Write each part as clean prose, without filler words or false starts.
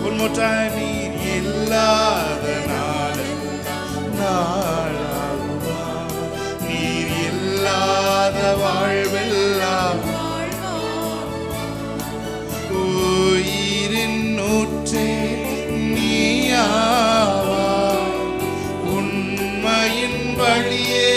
One more time. நீர் இல்லாத நாளாகுமா, நீர் இல்லாத வாழ்வெல்லாம் உயிரின் ஊற்றே நீயாவா, உண்மையின் வழியே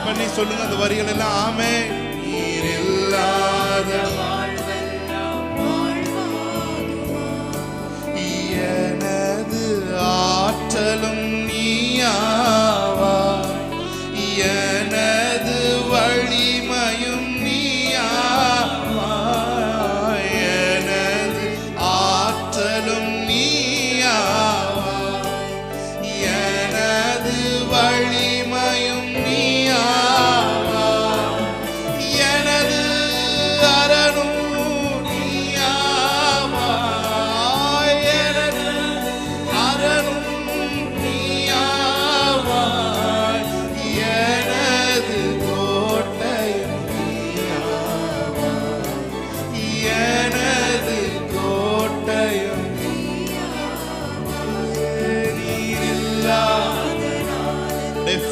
பண்ணி சொல்லுங்க அந்த வரிகள் எல்லாம். ஆமே. நீர் இல்லாத எனது ஆற்றலும் நீயாவா, எனது வலிமையும் நீயாவா, எனது ஆற்றலும் நீயாவா, எனது வலிமையும்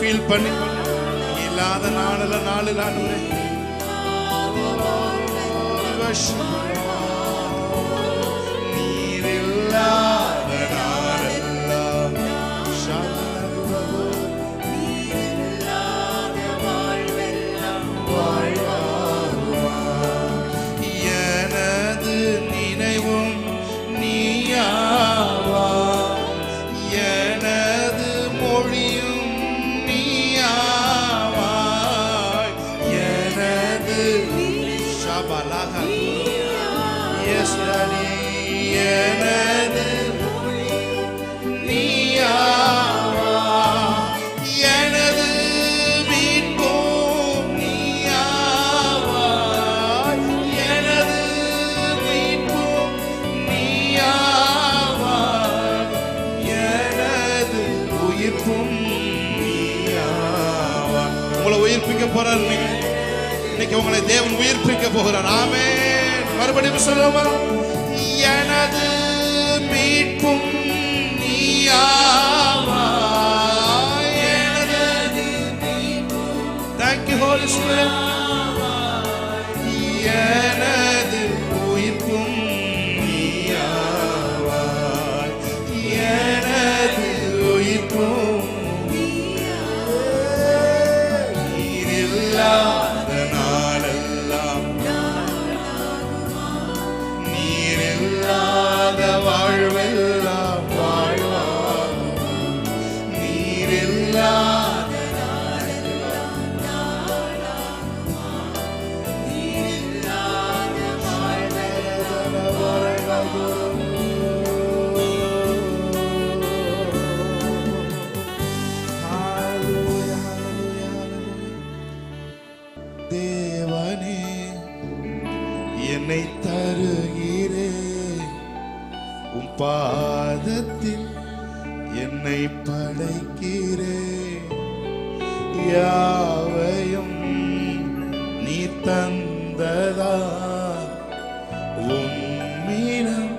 ஃபீல் பண்ணி இல்லாத நாளில் ஆண்டவரே நீர் இல்லாத நாளெல்லாம் எனது நினைவும் நீயாவா, எனது மொழியும் எனது நீயாவா, எனது மீட்பும் நீயாவா, எனது மீட்பும் நீயாவா, எனது உயிர்ப்பும் நீயாவா. உங்களை உயிர்ப்பிக்க போறார். இன்னைக்கு உங்களை தேவன் உயிர்ப்பிக்க போகிறார். ஆமென். மறுபடியும் சொல்லுமா, எனது மீட்பும் நீயாவா, எனது மீட்பும். Thank you Holy Spirit. எனது உயிர்ப்பும் நீயாவா, எனது உயிர்ப்பும் நீர் இல்லாத நாளெல்லாம், நீர் இல்லாத வாழ்வெல்லாம் வாழ்வாகும், நீர் இல்லாத நீர் இல்லாத தேவனே என்னை தருகிறேன், உம் பாதத்தில் என்னை படைக்கிறேன், யாவையும் நீ தந்ததா உம்மிடம்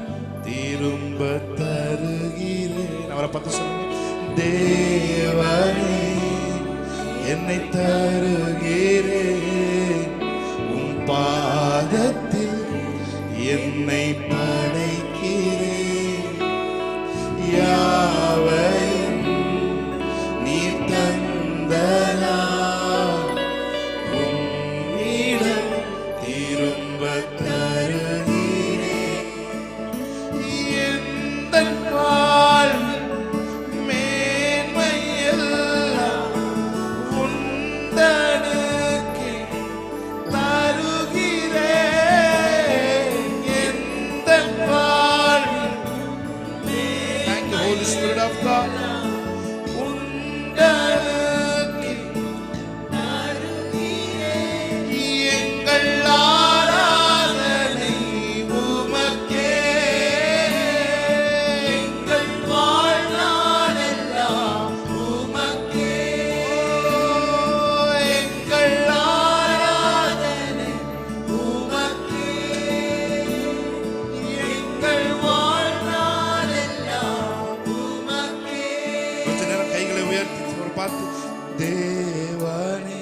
திரும்ப தருகிறேன். அவரை பார்த்து சொல்லுங்க, தேவனே என்னை தருகிறேன், உம் பாதத்தில் என்னை படைக்கிறேன், யாவையும் நீ தந்ததா Holy Spirit of God. தேவனே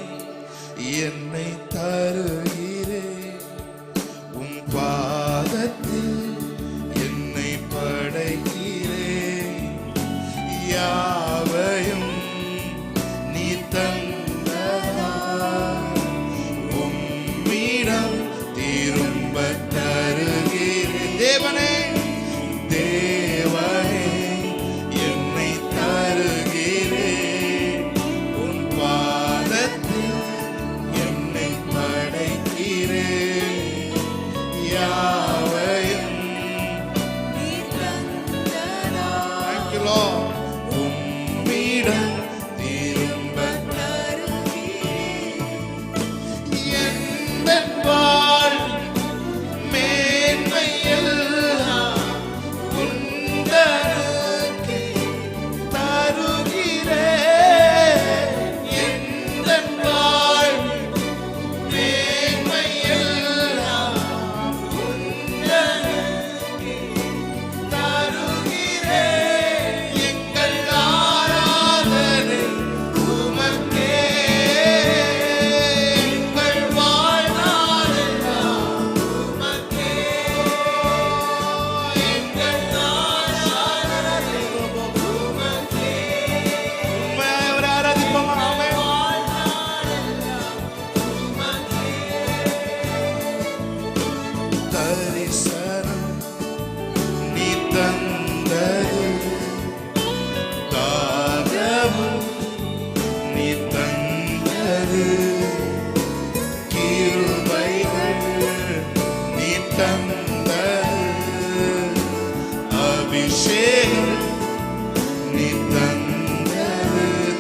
என்னை தருகிறேன் உம் பாதத்தில் என்னை படைக்கிறேன் யாவையும் நீ தந்ததா உம்மிடம் திரும்ப தருகிறேன் தேவனே தேவனே என்னை தருகிறேன்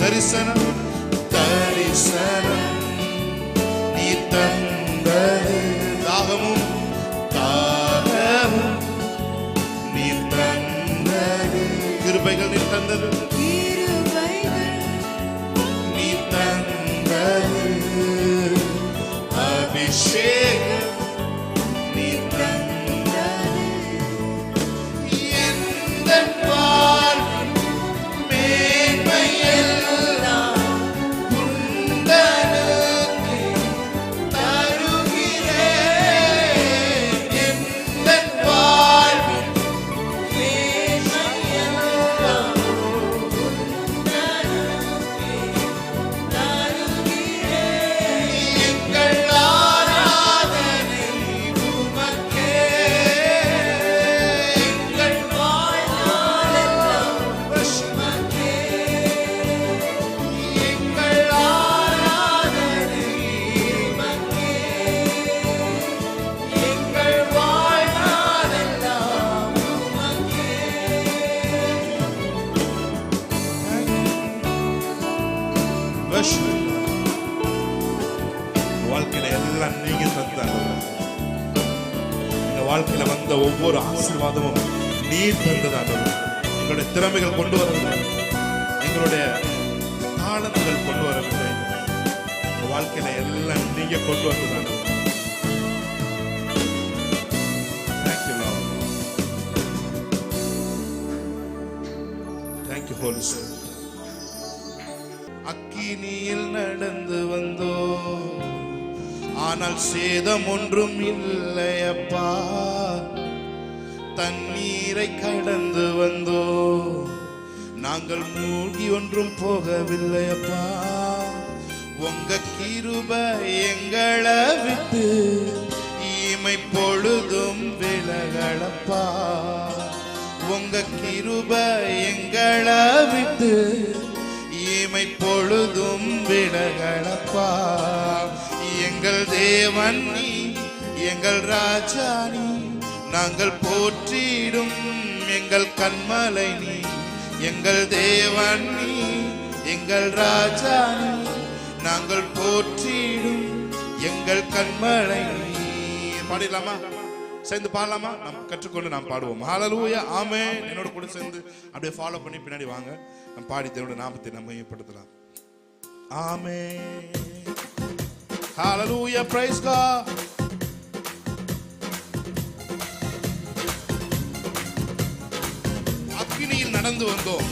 தரிசனம் தரிசனம் நீ தந்தது தாகமும் தாகமும் நீ தந்தது கிருபைகள் நீ தந்தது நீ தந்தது அபிஷேகம் நீ தந்தது எந்த வாழ்க்கையில எல்லாம் நீங்க தந்தாங்க. எங்க வாழ்க்கையில வந்த ஒவ்வொரு ஆசீர்வாதமும் நீர் தந்ததாக. எங்களுடைய திறமைகள் கொண்டு வரவில்லை, எங்களுடைய தாளங்கள் கொண்டு வரவில்லை. வாழ்க்கையில எல்லாம் நீங்க கொண்டு வந்ததாக. Thank you, Lord. Thank you, Holy Spirit. அக்கினியில் நடந்து வந்தோ ஆனால் சேதம் ஒன்றும் இல்லையப்பா. தண்ணீரை கடந்து வந்தோ நாங்கள் மூழ்கி ஒன்றும் போகவில்லையப்பா. உங்க கிருபை எங்களை விட்டு இமை பொழுதும் விலகளப்பா. உங்க கிருபை எங்களை விட்டு இமை பொழுதும் விலகளப்பா. எங்கள் தேவன் நீ, எங்கள் ராஜா நீ, நாங்கள் போற்றிடும் எங்கள் கண்மலை நீ. எங்கள் தேவன் நீ, எங்கள் ராஜா நீ, நாங்கள் போற்றிடும் எங்கள் கண்மலை நீ. பாடிடலாமா? சேர்ந்து பாடலாமா? நாம் கற்றுக்கொண்டு நாம் பாடுவோம். ஹல்லேலூயா, ஆமென். என்னோட கூட சேர்ந்து அப்படியே ஃபாலோ பண்ணி பின்னாடி வாங்க. நாம் பாடி தேவனுடைய நாமத்தை நம்ம மையப்படுத்தலாம். ஆமென். ஹல்லேலூயா, பிரைஸ் காட். அக்கினியில் நடந்து வந்தோம்,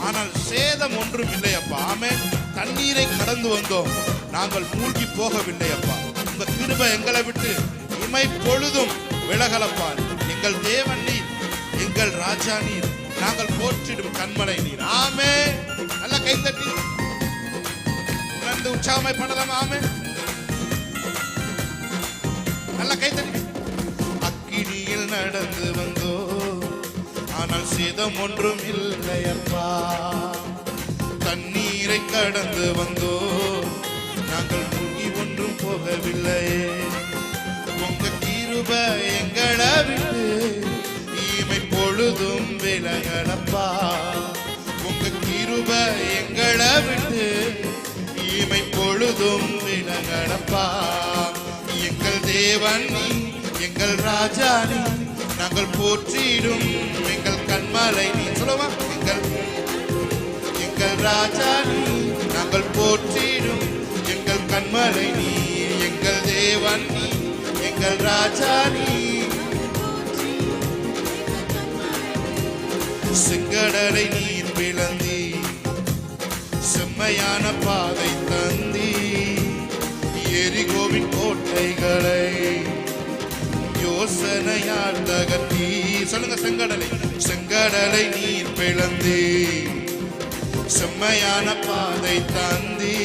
ஆனால் சேதம் ஒன்றும் இல்லை அப்பா. ஆமென். தண்ணீரை கடந்து வந்தோம், நாங்கள் மூழ்கி போகவில்லை அப்பா. உங்க கிருபை எங்களை விட்டு இமை பொழுதும் விலகலப்பா. எங்கள் தேவன் நீர், எங்கள் ராஜா நீர், நாங்கள் போற்றிடும் கண்மலை நீர். ஆமென். நல்ல கைத்தட்டி உணர்ந்து உற்சாகமாய் பண்ணலாம். ஆமென். நல்ல கைத்தட்டி. அக்கினியில் நடந்து வந்தோ, ஆனால் சேதம் ஒன்றும் இல்லை அப்பா. தண்ணீரை கடந்து வந்தோ, நாங்கள் மூழ்கி ஒன்றும் போகவில்லை. உங்க கிருபை எங்களை விட்டு இமை பொழுதும் விலகலப்பா. உங்க கிருபை எங்களை விட்டு இமை பொழுதும் விலகலப்பா. எங்கள் தேவன் நீ, எங்கள் ராஜா நீ, நாங்கள் போற்றிடும் எங்கள் கண்மலை நீ. சொல்லுவா, எங்கள் ராஜா நீ, நாங்கள் போற்றிடும் எங்கள் கண்மலை நீ. எங்கள் தேவன் நீ, எங்கள் ராஜா நீ. செங்கடலை நீர் பிளந்தி, செம்மையான பாதை தந்தி, எரிகோவின் கோட்டைகளை யோசனையால் தகர்த்தி. சொல்லுங்க, செங்கடலை, செங்கடலை நீர் பிளந்தி, செம்மையான பாதை தந்தி,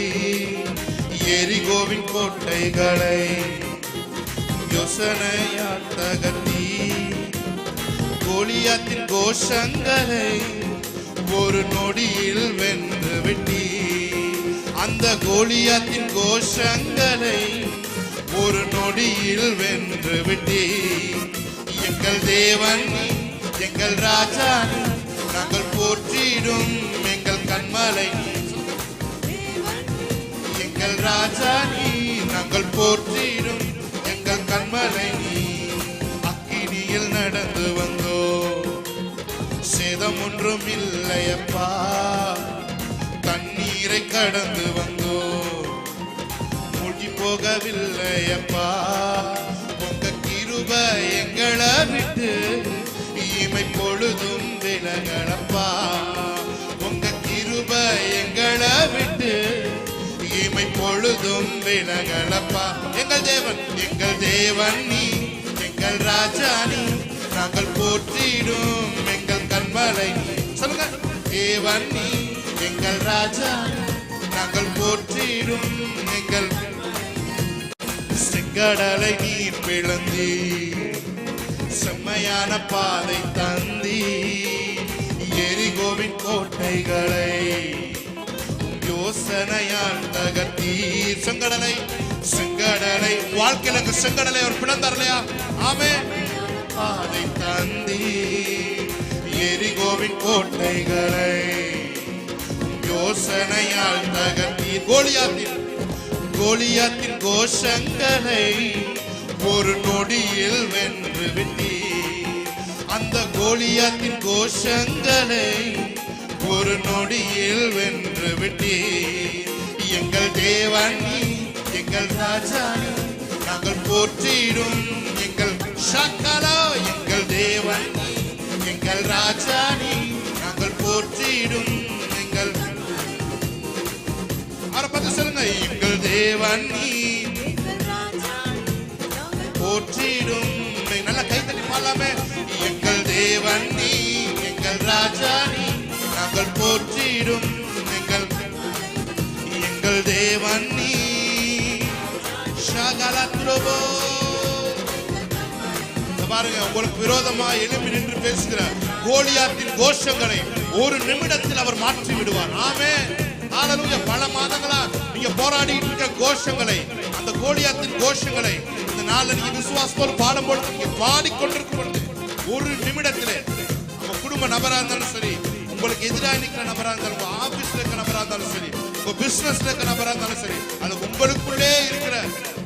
எரிகோவின் கோட்டைகளை யோசனையால் தகர்த்தி. கோலியாத்தின் கோஷங்களை ஒரு நொடியில் வென்று விட்டி. அந்த கோலியாத்தின் கோஷங்களை ஒரு நொடியில் வென்று விட்டி. எங்கள் தேவன் நீ, எங்கள் ராஜா நீ, நாங்கள் போற்றிடும் எங்கள் கண்மலை நீ. எங்கள் ராஜா நீ, நாங்கள் போற்றிடும் எங்கள் கண்மலை நீ. அக்கினியில் நடந்து வந்தோ, சேதம் ஒன்றும் இல்லையப்பா. தண்ணீரை கடந்து வந்தோ, மூழ்கி போகவில்லையப்பா. உங்க கிருபை எங்களை விட்டு இமை பொழுதும் விலகலப்பா. உங்க கிருபை எங்களை விட்டு இமை பொழுதும் விலகலப்பா. எங்கள் தேவன், எங்கள் தேவன் நீ, எங்கள் ராஜா நீ, நாங்கள் போற்றிடும் எங்கள் கண்மலை நீ. சொல்லுங்க, தேவன் நீ, எங்கள் ராஜா, நாங்கள் போற்றிடும் எங்கள். செங்கடலை நீர் பிளந்தி, செம்மையான பாதை தந்தி, எரிகோவின் கோட்டைகளை யோசனையால் தகர்த்தி. செங்கடலை, செங்கடலை வாழ்க்கையில செங்கடலை அவர் பிளந்தார் இல்லையா? ஆமென். பாதை தந்தி, எரிகோவின் கோட்டைகளை யோசனையால் தகர்த்தி. கோலியாத்தின் கோஷங்களை ஒரு நொடியில் வென்று விட்டி. அந்த கோலியாத்தின் கோஷங்களை ஒரு நொடியில் வென்று விட்டி. எங்கள் தேவன் நீ, எங்கள் ராஜா நீ, நாங்கள் போற்றிடும் எங்கள் சகலா. எங்கள் தேவன் நீ, எங்கள் ராஜா நீ, நாங்கள் போற்றிடும் எங்கள். அவரை பார்த்து சொல்லுங்க, எங்கள் தேவன் நீ, போற்றிடும். நல்லா கை தட்டி பாடலாமே. எங்கள் தேவன் நீ, எங்கள் ராஜா நீ, நாங்கள் போற்றிடும் எங்கள். எங்கள் தேவன் நீ, சகலத்ரோபோ. பாருங்க, உங்களுக்கு விரோதமா எழும்பி நின்று பேசுகிற கோலியாத்தின் கோஷங்களை ஒரு நிமிடத்தில் அவர் மாற்றி விடுவார். ஆமென். ஹல்லேலூயா. பல மாதங்களா நீங்க போராடிட்டு இருக்க கோஷங்களை, அந்த கோலியாத்தின் கோஷங்களை இந்த நாள்ல நீங்க விசுவாசத்தோடு பாடும்போது, நீங்க பாடிக்கொண்டிருக்கும் பொழுது ஒரு நிமிடத்திலே உங்க குடும்ப நபரா இருந்தாலும் சரி, உங்க உங்களுக்கு எதிராக நிற்கிற நபரா இருந்தாலும், உங்க ஆபீஸ்ல இருக்கிற நபரா இருந்தாலும் சரி, உங்க பிசினஸ்ல இருக்கிற நபரா இருந்தாலும் சரி, அது உங்களுக்குள்ளே இருக்கிற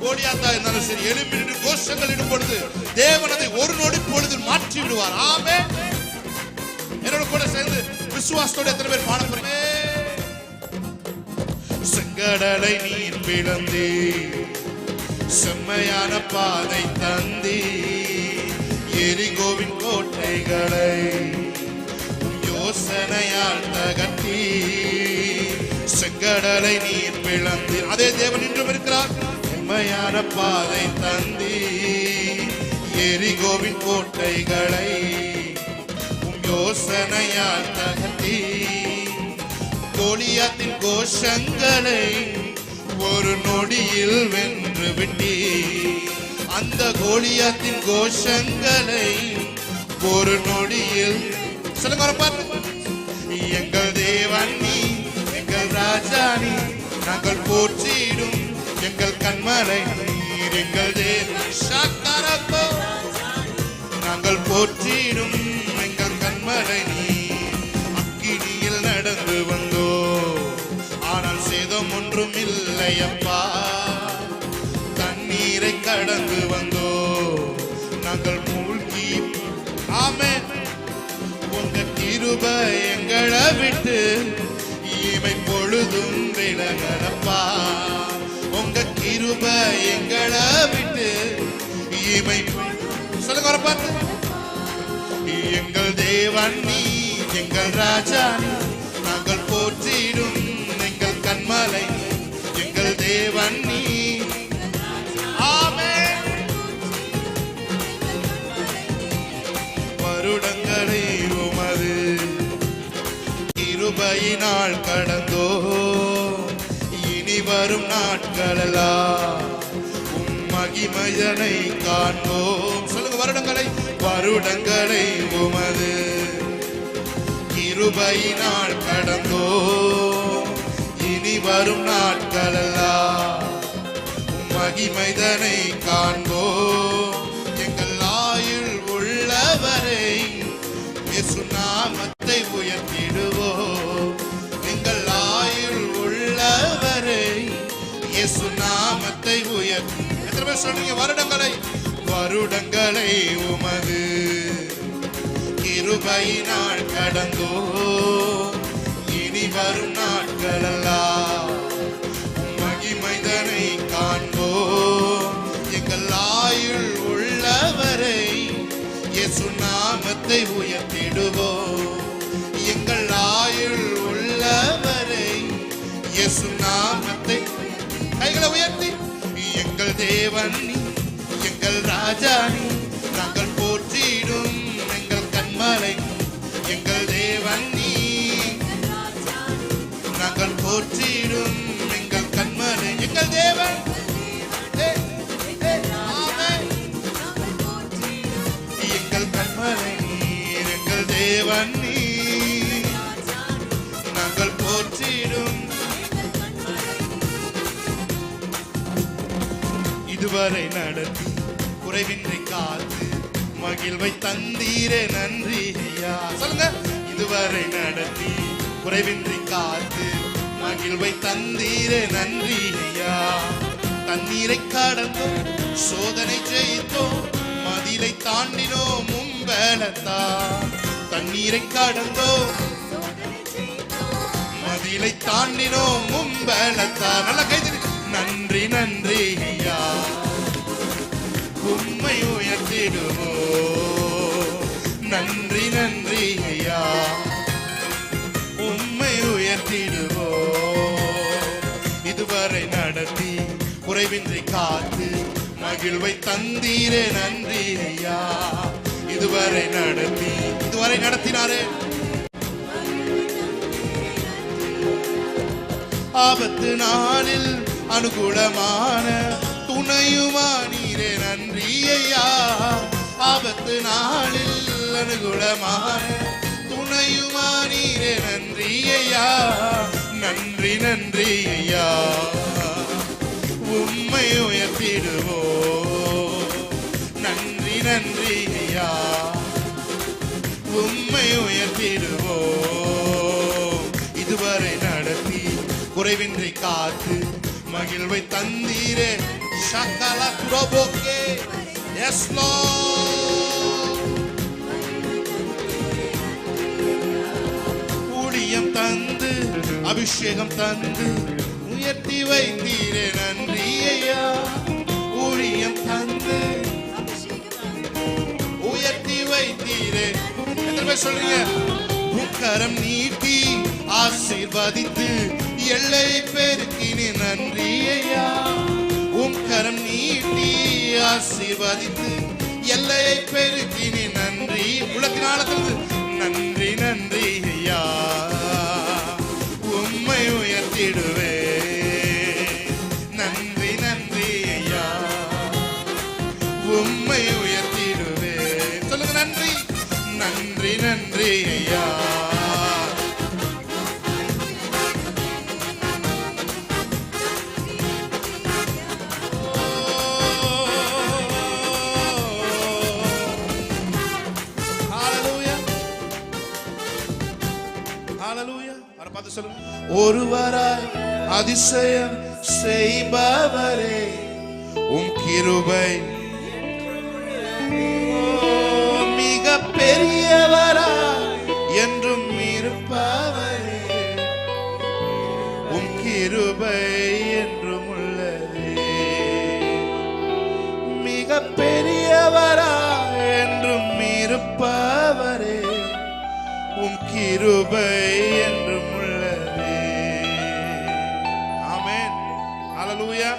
கோலியாத்தா இருந்தாலும் சரி, எழுப்பி நின்று கோஷங்கள் இடும் பொழுது தேவன் அதை ஒரு நொடி பொழுது மாற்றி விடுவார். ஆமென். என்னோட கூட சேர்ந்து விசுவாசத்தோட எத்தனை பேர் பாட போறீங்க? செங்கடலை நீர் பிளந்தே, செம்மையான பாதை தந்தே, எரிகோவின் கோட்டைகளை யோசனையால் தகர்த்தி. செங்கடலை நீர் பிளந்தே, அதே தேவன் இன்றும் இருக்கிறார். செம்மையான பாதை தந்தே, எரிகோவின் கோட்டைகளை யோசனையால் தகர்த்தி. கோலியாத்தின் கோஷங்களை ஒரு நொடியில் வென்று விட்டி. அந்த கோலியாத்தின் கோஷங்களை ஒரு நொடியில் சொல்லுங்க. எங்கள் தேவன் நீ, எங்கள் ராஜா நீ, நாங்கள் போற்றிடும் எங்கள் கண்மலை நீர். எங்கள் தேவன் நாங்கள் போற்றிடும் எங்கள் கண்மலை நீ. அக்கினியில் நடந்து வந்தோ, ஆனால் சேதம் ஒன்றும் இல்லையப்பா. தண்ணீரை கடந்து வந்தோ, நாங்கள் மூழ்கி. ஆமென். உங்க கிருபை எங்களை விட்டு இமை பொழுதும் விலகலப்பா. உங்க கிருபை எங்களை விட்டு இமை. சொல்லுங்க ஒரு பாட்டு. எங்கள் தேவன் நீ, எங்கள் ராஜா நீ, நாங்கள் போற்றிடும் எங்கள் கண்மலை. எங்கள் தேவன் நீ. ஆமென். வருடங்களை உமது கிருபையினால் கடந்தோ, இனி வரும் நாட்களெல்லாம் உம் மகிமையனை காண்போம். சொல்லுங்க. வருடங்களை உமது கிருபையினால் கடந்தோ, இனி வரும் நாட்களெல்லாம் மகிமைதனை காண்போ. எங்கள் ஆயுள் உள்ளவரை இயேசு நாமத்தை உயர்த்திடுவோ. எங்கள் ஆயுள் உள்ளவரை இயேசு நாமத்தை உயர்த்தி. எத்தனை பேர் சொல்றீங்க? வருடங்களை உமது கிருபையினால் கடந்தோ, இனி வரும் நாட்களெல்லாம் மகிமைதனை காண்போ. எங்கள் ஆயுள் உள்ளவரை இயேசு நாமத்தை உயர்த்திடுவோ. எங்கள் ஆயுள் உள்ளவரை இயேசு நாமத்தை. கைகளை உயர்த்தி. எங்கள் தேவன் நீ, எங்கள் ராஜா நீ, நாங்கள் போற்றிடும் எங்கள் கண்மலை. எங்கள் தேவன் நீ, நாங்கள் போற்றிடும் எங்கள் கண்மலை. எங்கள் தேவன். எங்கள் கண்மலை நீர். எங்கள் தேவன் நீ, நாங்கள் போற்றிடும். இதுவரை நடத்தி குறைவின்றி காத்து மகிழ்வை தந்தீரே நன்றி ஐயா. சொல்லுங்க. இதுவரை நடத்தி குறைவின்றி காத்து மகிழ்வை தந்தீரே நன்றி ஐயா. தண்ணீரை கடந்தோம், சோதனை ஜெயித்தோம், மதிலை தாண்டினோம் மும்பலத்தா. தண்ணீரை கடந்தோம், மதிலை தாண்டினோம் மும்பலத்தா. நல்ல கைது. நன்றி நன்றி ஐயா, உம்மை உயர்த்திடுவோ. நன்றி நன்றி ஐயா, உம்மை உயர்த்திடுவோ. இதுவரை நடத்தி குறைவின்றி காத்து மகிழ்வை தந்தீரே நன்றி ஐயா. இதுவரை நடத்தினாரே. ஆபத்து நாளில் அனுகூலமான துணையுமா நீரே நன்றி ஐயா. ஆபத்து நாளில் அனுகூலமான துணையுமா நீரே நன்றி ஐயா. நன்றி நன்றி ஐயா, உம்மை உயர்த்திடுவோ. நன்றி நன்றி ஐயா, உம்மை உயர்த்திடுவோ. குறைவின்றி காத்து மகிழ்வை தந்தீரே. ஷக்கல குரோபோக்கே. Yes Lord. ஊழியம் தந்து அபிஷேகம் தந்து உயர்த்தி வைத்தீரே, நன்றி ஐயா. ஊழியம் தந்து உயர்த்தி வைத்தீரே. எத்தனை பேர் சொல்றீங்க? உக்கரம் நீட்டி ஆசீர்வதித்து எல்லை பெருக்கினே, நன்றி ஐயா. உக்கரம் நீட்டி ஆசீர்வதித்து எல்லையை பெருக்கினே, நன்றி. உள்ளத்தின் ஆழத்தில் நன்றி நன்றி ஐயா, உம்மை உயர்த்திடுவே. நன்றி நன்றி ஐயா, உம்மை உயர்த்திடுவே. சொல்லுங்க, நன்றி நன்றி நன்றி ஐயா. ஒருவராய் அதிசயம் செய்பவரே, உம் கிருபை மிக பெரியவராய் என்றும் இருப்பவரே, உம் கிருபை என்றும் உள்ளதே. மிக பெரியவராய் என்றும் இருப்பவரே, உம் கிருபை என்றும் உள்ளதே. ஆமென். ஹல்லேலூயா,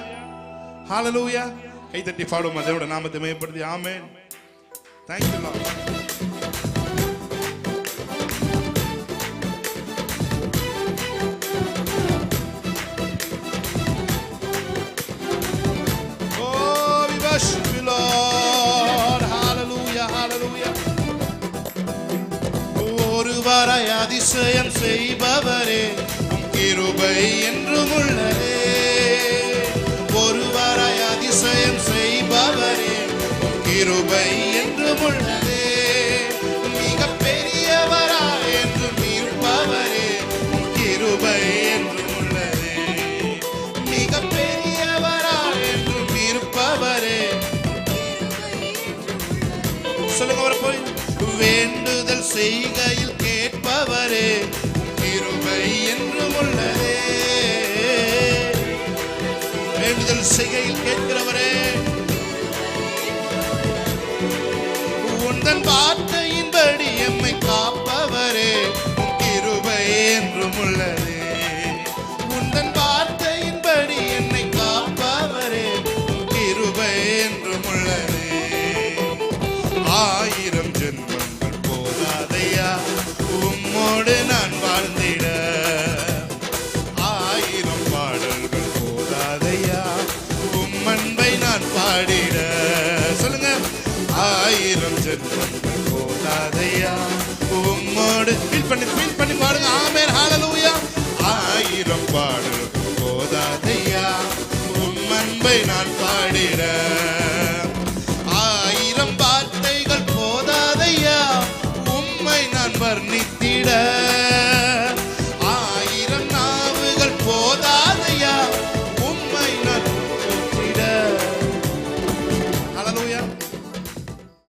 ஹல்லேலூயா. கை தட்டி பாடுவோம், அதோட நாமத்தை மேம்படுத்தி. ஆமென். Thank you Lord. Oh, we worship you Lord. Hallelujah, hallelujah. ஒருவராய் அதிசயம் செய்பவரே, உம் கிருபை என்றும் உள்ளதே. ஒருவராய் அதிசயம் செய்பவரே, உம் கிருபை என்றும் உள்ளதே. மிக பெரியவராய் என்றும் இருப்பவரே, உம் கிருபை என்றும் உள்ளதே. மிக பெரியவராய் என்றும் இருப்பவரே. சொல்லுங்க, அவர் போய் வேண்டுதல் செய்கையில் கேட்பவரே, கிருபை என்றும் உள்ளதே. வேண்டுதல் செய்கையில் கேட்கிறவரே, உந்தன் வார்த்தையின்படி எம்மை காப்பவரே, கிருபை என்றும் உள்ளதே. உந்தன் வார்த்தையின்படி என்னை காப்பவரே, கிருபை என்றும் உள்ளதே. ஆயிரம் ஜென்மங்கள் போதாதையா உம்மோடு நான் வாழ்ந்திட. ஆயிரம் பாடல்கள் போதாதையா உம் அன்பை நான் பாடிட. சொல்லுங்க, ஆயிரம் ஜென்மங்கள் போதாதையா உம்மோடு. ஃபீல் பண்ணி பாடுங்க. ஆமென், ஹல்லேலூயா.